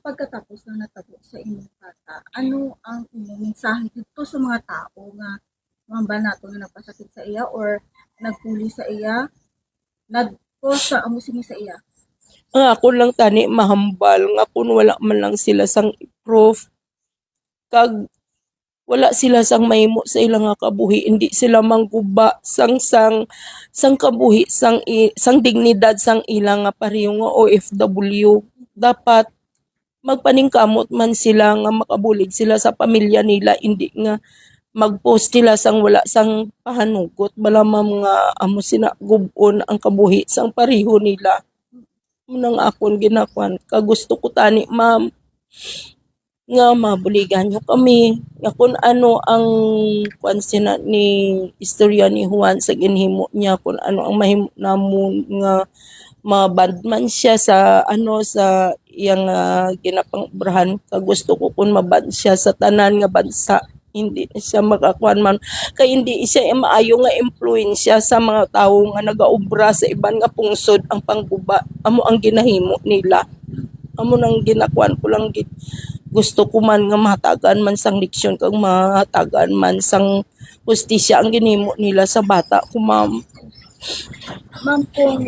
pagkatapos na natabo sa imong bata, ano ang imong mensahe dito sa mga tao nga mamba nato nga nagpasakit sa iya or nagpuli sa iya, nag-cause sa amusing sa iya? Ang ako lang tani mahambal nga kung wala man lang sila sang proof kag wala sila sang mahimo sa ilang nga kabuhi, hindi sila mangguba sang kabuhi sang dignidad sang ilang nga pareho nga OFW. Dapat magpaningkamot man sila nga makabulig sila sa pamilya nila, hindi nga mag-post sila sang wala sang pahanugot malamang nga amo sina gub-on ang kabuhi sang pareho nila. Munang akon ginakuan kagusto ko tani ma'am nga mabuligan nyo kami nga kung ano ang kuan sina ni istorya ni Juan sa ginhimo niya, kung ano ang mahimo namon nga mabandman siya sa sa iyang ginapangobrahan. Kagusto ko kung maban siya sa tanan nga bansa, hindi na siya makakuan man kay hindi siya maayo nga impluwensya sa mga tawo nga nagaobra sa iban nga pungsod. Ang pangguba amo ang ginahimo nila, amo nang ginakuan ko lang gusto ko man nga mahatagan man sang leksyon kag mahatagan man sang hustisya ang ginhimo nila sa bata ko ma'am. Ma'am, kung